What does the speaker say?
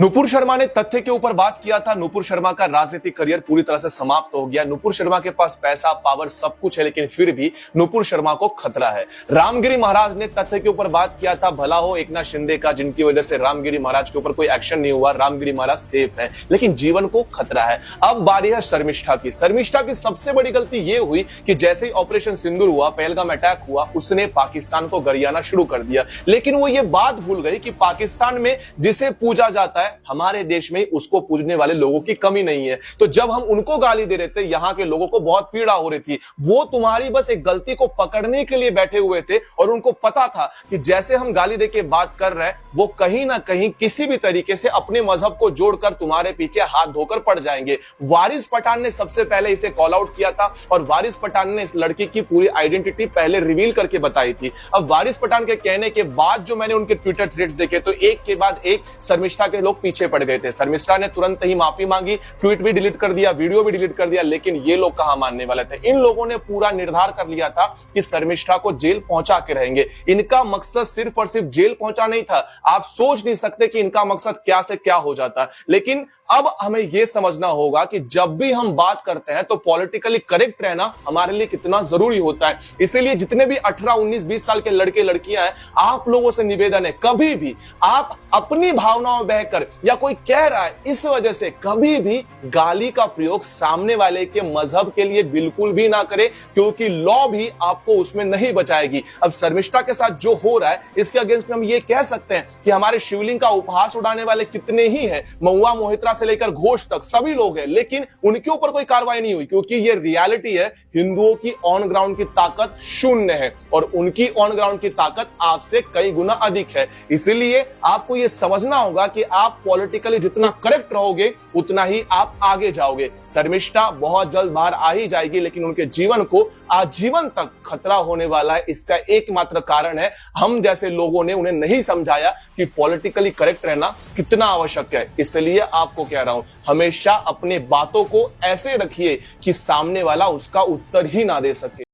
नुपुर शर्मा ने तथ्य के ऊपर बात किया था। नुपुर शर्मा का राजनीतिक करियर पूरी तरह से समाप्त हो गया। नुपुर शर्मा के पास पैसा, पावर, सब कुछ है, लेकिन फिर भी नुपुर शर्मा को खतरा है। रामगिरी महाराज ने तथ्य के ऊपर बात किया था। भला हो एकनाथ शिंदे का, जिनकी वजह से रामगिरी महाराज के ऊपर कोई एक्शन नहीं हुआ। रामगिरी महाराज सेफ है, लेकिन जीवन को खतरा है। अब बारी है शर्मिष्ठा की। शर्मिष्ठा की सबसे बड़ी गलती यह हुई कि जैसे ही ऑपरेशन सिंदूर हुआ, पहलगाम अटैक हुआ, उसने पाकिस्तान को गरियाना शुरू कर दिया। लेकिन वो ये बात भूल गई कि पाकिस्तान में जिसे पूजा जाता है, हमारे देश में उसको पूजने वाले लोगों की कमी नहीं है। तो जब हम उनको गाली दे रहे थे, यहां के लोगों को बहुत पीड़ा हो रही थी। वो तुम्हारी बस एक गलती को पकड़ने के लिए बैठे हुए थे और उनको पता था कि जैसे हम गाली दे के बात कर रहे हैं, वो कहीं ना कहीं किसी भी तरीके से अपने मजहब को जोड़कर तुम्हारे पीछे हाथ धोकर पड़ जाएंगे। वारिस पठान ने सबसे पहले इसे कॉल आउट किया था और वारिस पठान ने इस लड़की की पूरी आइडेंटिटी पहले रिवील करके बताई थी। अब वारिस पठान के कहने के बाद जो मैंने उनके ट्विटर थ्रेड्स देखे, तो एक के बाद एक शर्मिष्ठा के लोग पीछे पड़ गए थे। शर्मिष्ठा ने तुरंत ही माफी मांगी, ट्वीट भी डिलीट कर दिया, वीडियो भी डिलीट कर दिया, लेकिन ये लोग कहां मानने वाले थे। इन लोगों ने पूरा निर्धार कर लिया था कि शर्मिष्ठा को जेल पहुंचा के रहेंगे। इनका मकसद सिर्फ और सिर्फ जेल पहुंचा नहीं था। आप सोच नहीं सकते कि इनका मकसद क्या से क्या हो जाता। लेकिन अब हमें यह समझना होगा कि जब भी हम बात करते हैं तो पॉलिटिकली करेक्ट रहना हमारे लिए कितना जरूरी होता है। इसीलिए जितने भी 18, 19, 20 साल के लड़के लड़कियां हैं, आप लोगों से निवेदन है, कभी भी आप अपनी भावनाओं में बहकर या कोई कह रहा है इस वजह से कभी भी गाली का प्रयोग सामने वाले के मजहब के लिए बिल्कुल भी ना करें, क्योंकि लॉ भी आपको उसमें नहीं बचाएगी। अब शर्मिष्ठा के साथ जो हो रहा है, इसके अगेंस्ट में हम ये कह सकते हैं कि हमारे शिवलिंग का उपहास उड़ाने वाले कितने ही हैं, महुआ मोहित्रा से लेकर घोष तक सभी लोग हैं, लेकिन उनके ऊपर कोई कार्रवाई नहीं हुई, क्योंकि ये रियलिटी है। हिंदुओं की ऑन ग्राउंड की ताकत शून्य है और उनकी ऑन ग्राउंड की ताकत आपसे कई गुना अधिक है। इसीलिए आपको यह समझना होगा कि आप पॉलिटिकली जितना करेक्ट रहोगे, उतना ही आप आगे जाओगे। शर्मिष्ठा बहुत जल्द बाहर आ ही जाएगी, लेकिन उनके जीवन को आजीवन तक खतरा होने वाला है। इसका एकमात्र कारण है हम जैसे लोगों ने उन्हें नहीं समझाया कि पॉलिटिकली करेक्ट रहना कितना आवश्यक है। इसलिए आपको कह रहा हूं, हमेशा अपने बातों को ऐसे रखिए कि सामने वाला उसका उत्तर ही ना दे सके।